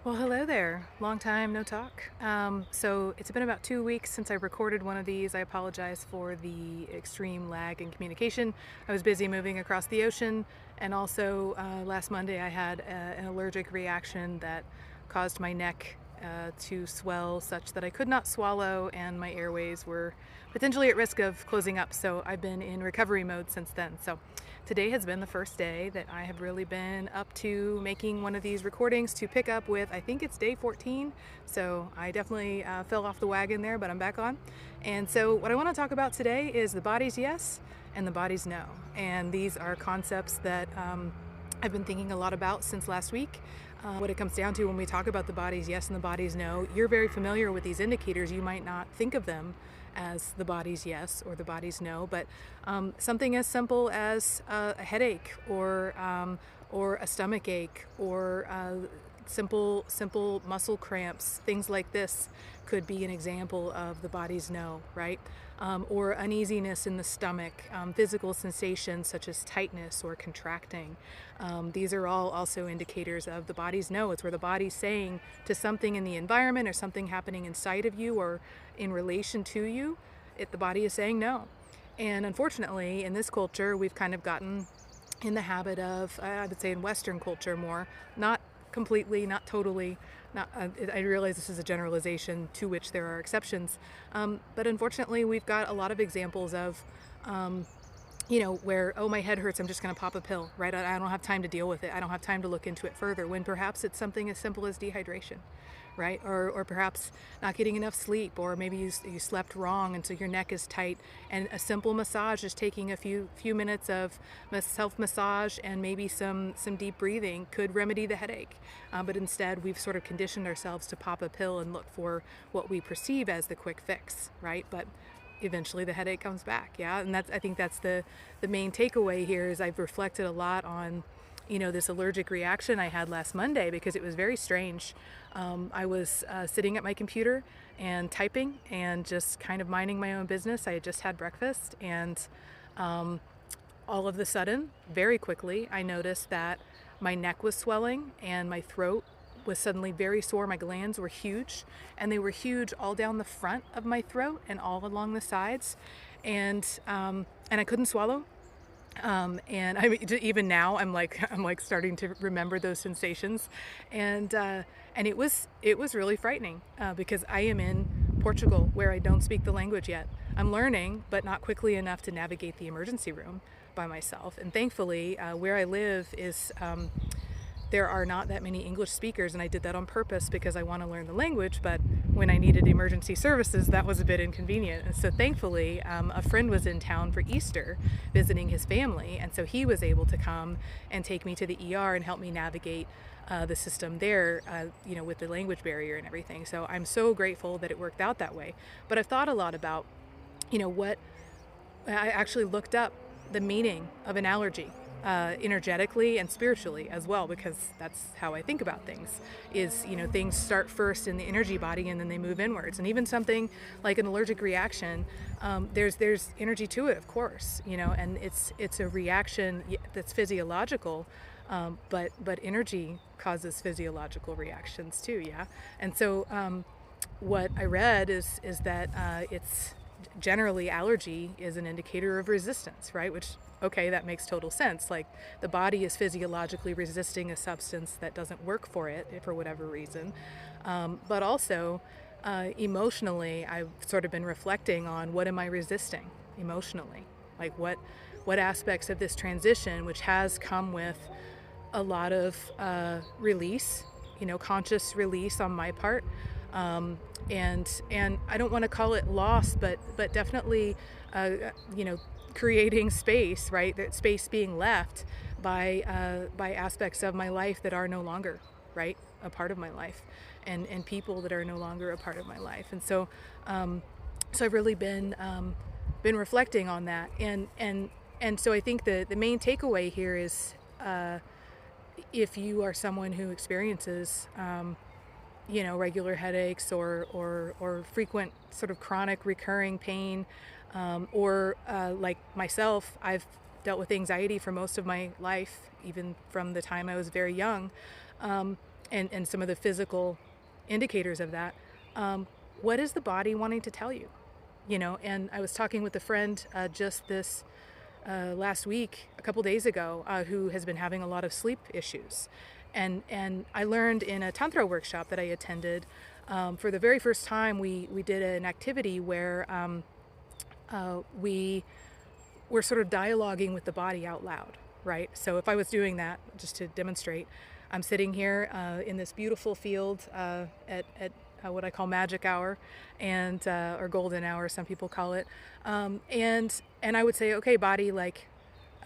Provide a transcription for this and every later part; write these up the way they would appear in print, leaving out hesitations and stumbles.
Well, hello there. Long time no talk. So it's been about 2 weeks since I recorded one of these. I apologize for the extreme lag in communication. I was busy moving across the ocean, and also last Monday I had an allergic reaction that caused my neck to swell such that I could not swallow, and my airways were potentially at risk of closing up. So I've been in recovery mode since then. So today has been the first day that I have really been up to making one of these recordings to pick up with. I think it's day 14, so I definitely fell off the wagon there, but I'm back on. And so what I want to talk about today is the body's yes and the body's no. And these are concepts that I've been thinking a lot about since last week. What it comes down to when we talk about the body's yes and the body's no, you're very familiar with these indicators. You might not think of them as the body's yes or the body's no, but something as simple as a headache or a stomach ache or simple muscle cramps, things like this could be an example of the body's no, right? Or uneasiness in the stomach, physical sensations such as tightness or contracting. These are all also indicators of the body's no. It's where the body's saying to something in the environment or something happening inside of you or in relation to you, the body is saying no. And unfortunately, in this culture, we've kind of gotten in the habit of, I would say in Western culture more, not completely, not totally, not, I realize this is a generalization to which there are exceptions, but unfortunately we've got a lot of examples of where, oh, my head hurts, I'm just going to pop a pill, right? I don't have time to deal with it. I don't have time to look into it further, when perhaps it's something as simple as dehydration, right? Or perhaps not getting enough sleep, or maybe you slept wrong and so your neck is tight, and a simple massage, just taking a few minutes of self-massage and maybe some deep breathing could remedy the headache. But instead, we've sort of conditioned ourselves to pop a pill and look for what we perceive as the quick fix, right? But eventually the headache comes back. Yeah. And I think that's the main takeaway here. Is I've reflected a lot on this allergic reaction I had last Monday, because it was very strange. I was sitting at my computer and typing and just kind of minding my own business. I had just had breakfast, and all of a sudden, very quickly, I noticed that my neck was swelling and my throat was suddenly very sore. My glands were huge, and they were huge all down the front of my throat and all along the sides, and I couldn't swallow. And I mean, even now, I'm like starting to remember those sensations, and it was really frightening, because I am in Portugal, where I don't speak the language yet. I'm learning, but not quickly enough to navigate the emergency room by myself. And thankfully, where I live is there are not that many English speakers, and I did that on purpose because I want to learn the language. But when I needed emergency services, that was a bit inconvenient. And so thankfully, a friend was in town for Easter visiting his family, and so he was able to come and take me to the ER and help me navigate the system there, with the language barrier and everything. So I'm so grateful that it worked out that way. But I've thought a lot about, what I actually looked up the meaning of an allergy, energetically and spiritually as well, because that's how I think about things. Is things start first in the energy body and then they move inwards. And even something like an allergic reaction, there's energy to it, of course, and it's a reaction that's physiological, but energy causes physiological reactions too, yeah. And so what I read is that it's generally, allergy is an indicator of resistance, right? Which, okay, that makes total sense. Like, the body is physiologically resisting a substance that doesn't work for it for whatever reason. But also, emotionally, I've sort of been reflecting on, what am I resisting emotionally? Like, what aspects of this transition, which has come with a lot of release, conscious release on my part, and I don't want to call it loss, but definitely, creating space, right? That space being left by aspects of my life that are no longer, right, a part of my life, and people that are no longer a part of my life. And so I've really been reflecting on that, and so I think the main takeaway here is, if you are someone who experiences regular headaches or frequent sort of chronic recurring pain, or like myself, I've dealt with anxiety for most of my life, even from the time I was very young. and some of the physical indicators of that. What is the body wanting to tell you? And I was talking with a friend just this last week, a couple days ago, who has been having a lot of sleep issues. And I learned in a Tantra workshop that I attended, for the very first time, we did an activity where we were sort of dialoguing with the body out loud, right? So if I was doing that, just to demonstrate, I'm sitting here in this beautiful field at what I call magic hour, and or golden hour, some people call it, and I would say, okay, body, like,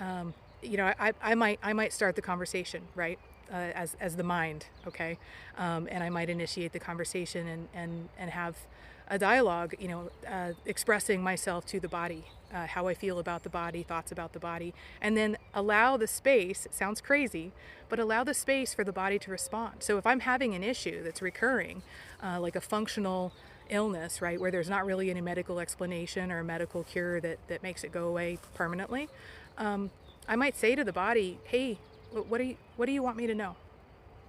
I might start the conversation, right, as the mind, okay, and I might initiate the conversation and have a dialogue, expressing myself to the body, how I feel about the body, thoughts about the body, and then allow the space, it sounds crazy, but allow the space for the body to respond. So if I'm having an issue that's recurring, like a functional illness, right, where there's not really any medical explanation or a medical cure that makes it go away permanently, I might say to the body, hey, what do you want me to know?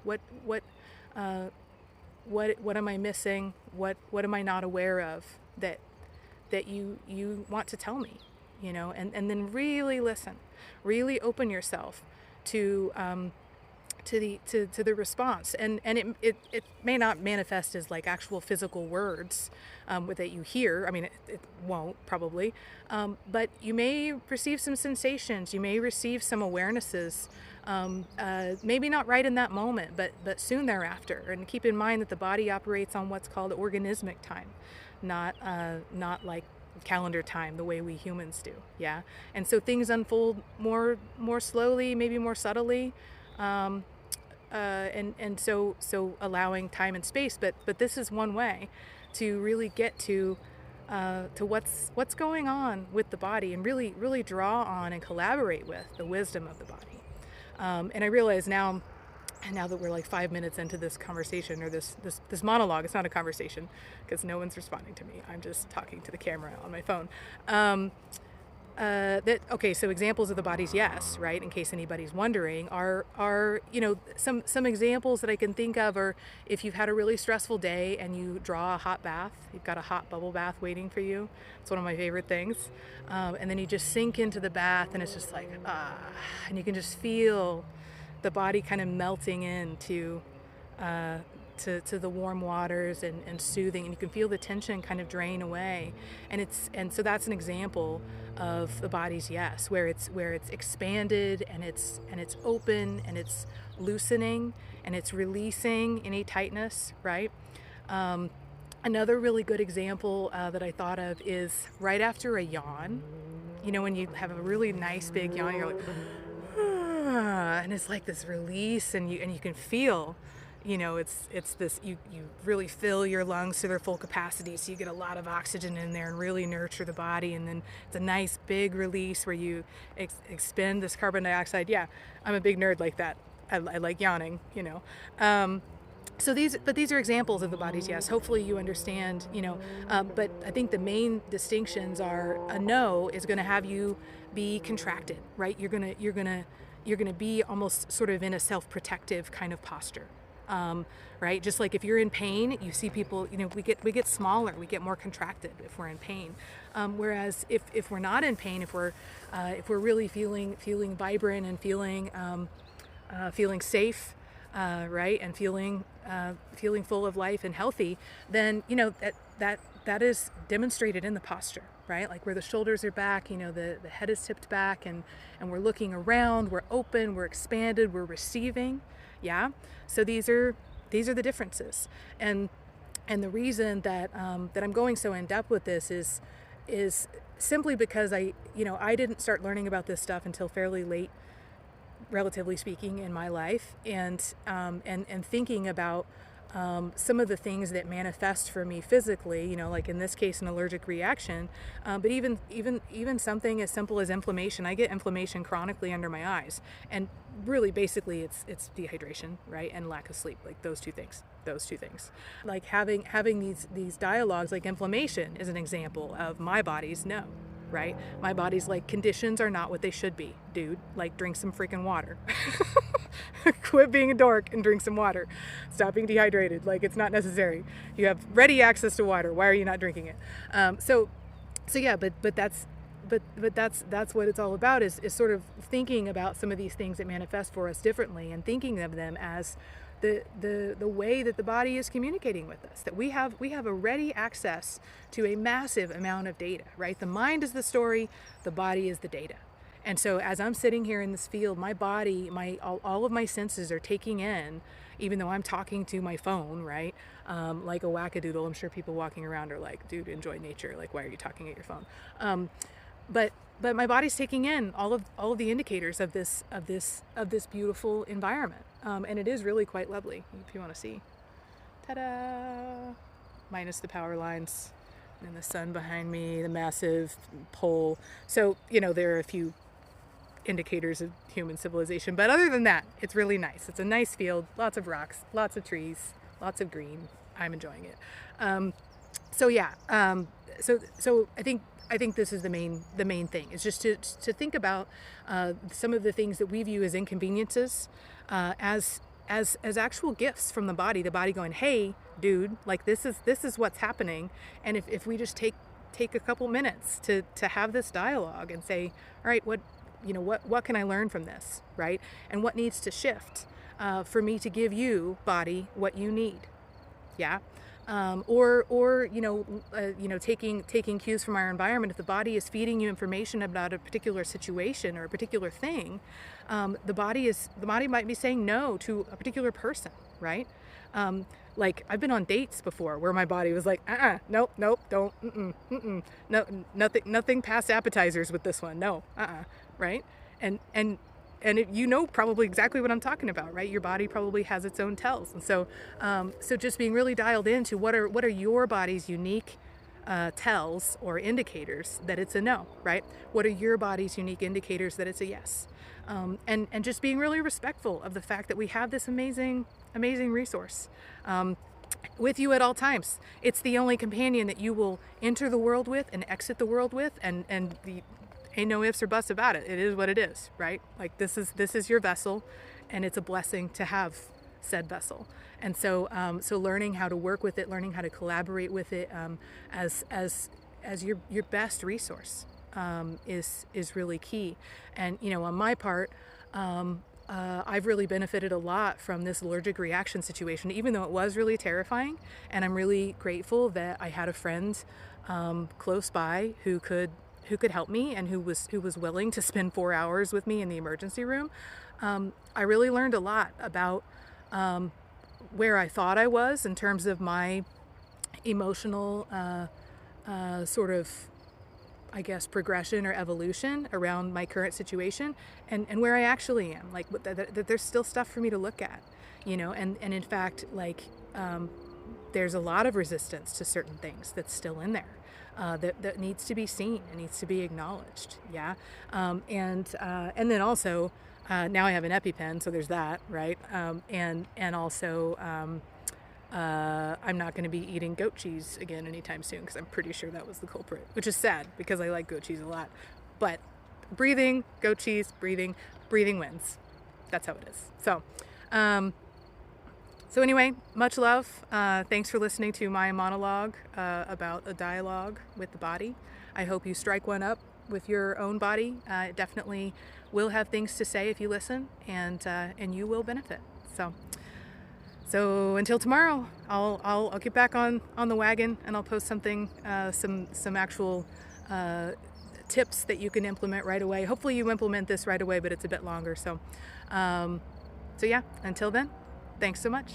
What am I missing? What am I not aware of that you want to tell me? And then really listen, really open yourself to the response, and it may not manifest as like actual physical words that you hear. I mean, it won't probably, but you may receive some sensations. You may receive some awarenesses. Maybe not right in that moment, but soon thereafter. And keep in mind that the body operates on what's called organismic time, not like calendar time the way we humans do. Yeah, and so things unfold more slowly, maybe more subtly. And so allowing time and space, but this is one way to really get to what's going on with the body, and really draw on and collaborate with the wisdom of the body. And I realize now that we're like 5 minutes into this conversation, or this monologue, it's not a conversation because no one's responding to me. I'm just talking to the camera on my phone. So examples of the body's yes, right, in case anybody's wondering, are some examples that I can think of are if you've had a really stressful day and you draw a hot bath, you've got a hot bubble bath waiting for you. It's one of my favorite things. And then you just sink into the bath, and it's just like, and you can just feel the body kind of melting into to the warm waters and soothing, and you can feel the tension kind of drain away. And so that's an example of the body's yes, where it's expanded, and it's open, and it's loosening, and it's releasing any tightness, right? Another really good example that I thought of is right after a yawn. When you have a really nice big yawn, you're like, and it's like this release, and you can feel, it's this, you really fill your lungs to their full capacity, so you get a lot of oxygen in there and really nurture the body, and then it's a nice big release where you expend this carbon dioxide. Yeah, I'm a big nerd like that. I like yawning, So these are examples of the body's yes. Hopefully you understand, but I think the main distinctions are a no is going to have you be contracted, right? You're going to be almost sort of in a self-protective kind of posture. Right? Just like if you're in pain, you see people, we get smaller, we get more contracted if we're in pain. Whereas if we're not in pain, if we're really feeling vibrant and feeling safe, right, and feeling full of life and healthy, then that is demonstrated in the posture, right? Like where the shoulders are back, the head is tipped back, and we're looking around, we're open, we're expanded, we're receiving. Yeah. So these are the differences, and the reason that I'm going so in depth with this is simply because I didn't start learning about this stuff until fairly late, relatively speaking, in my life, and thinking about some of the things that manifest for me physically, like in this case, an allergic reaction, but even something as simple as inflammation. I get inflammation chronically under my eyes, and really basically it's dehydration, right, and lack of sleep, like those two things. Like having these dialogues, like inflammation is an example of my body's no, right? My body's like, conditions are not what they should be, dude. Like, drink some freaking water. Quit being a dork and drink some water. Stop being dehydrated. Like, it's not necessary. You have ready access to water. Why are you not drinking it? So yeah, but that's what it's all about, is sort of thinking about some of these things that manifest for us differently, and thinking of them as the way that the body is communicating with us, that we have a ready access to a massive amount of data, right? The mind is the story, the body is the data. And so as I'm sitting here in this field, my body, all of my senses are taking in, even though I'm talking to my phone, right? Like a wackadoodle. I'm sure people walking around are like, dude, enjoy nature. Like, why are you talking at your phone? But my body's taking in all of the indicators of this beautiful environment. And it is really quite lovely, if you want to see. Ta-da! Minus the power lines and the sun behind me, the massive pole. So, there are a few indicators of human civilization, but other than that, it's really nice. It's a nice field, lots of rocks, lots of trees, lots of green. I'm enjoying it. So I think this is the main thing, is just to think about some of the things that we view as inconveniences as actual gifts from the body going, hey dude, like, this is what's happening. And if we just take a couple minutes to have this dialogue and say, all right, what can I learn from this, right? And what needs to shift for me to give you, body, what you need? Yeah. Taking cues from our environment. If the body is feeding you information about a particular situation or a particular thing, the body might be saying no to a particular person, right? Like, I've been on dates before where my body was like, nope, don't, no, nothing past appetizers with this one, no, right? And probably exactly what I'm talking about, right? Your body probably has its own tells. And so just being really dialed into what are your body's unique tells or indicators that it's a no, right? What are your body's unique indicators that it's a yes? And just being really respectful of the fact that we have this amazing resource with you at all times. It's the only companion that you will enter the world with and exit the world with, and ain't no ifs or buts about it. It is what it is, right? Like, this is your vessel, and it's a blessing to have said vessel. And so learning how to work with it, learning how to collaborate with it as your best resource is really key. And on my part, I've really benefited a lot from this allergic reaction situation, even though it was really terrifying. And I'm really grateful that I had a friend close by who could help me, and who was willing to spend 4 hours with me in the emergency room. I really learned a lot about where I thought I was in terms of my emotional sort of, I guess, progression or evolution around my current situation, and where I actually am. Like, that there's still stuff for me to look at, and in fact, like, there's a lot of resistance to certain things that's still in there. That needs to be seen and needs to be acknowledged. Yeah. And then also, now I have an EpiPen, so there's that, right? And also, I'm not going to be eating goat cheese again anytime soon, because I'm pretty sure that was the culprit, which is sad because I like goat cheese a lot. But breathing, goat cheese, breathing wins. That's how it is. So anyway, much love. Thanks for listening to my monologue about a dialogue with the body. I hope you strike one up with your own body. It definitely will have things to say if you listen, and you will benefit. So until tomorrow, I'll get back on the wagon, and I'll post something, some actual tips that you can implement right away. Hopefully you implement this right away, but it's a bit longer. So yeah, until then. Thanks so much.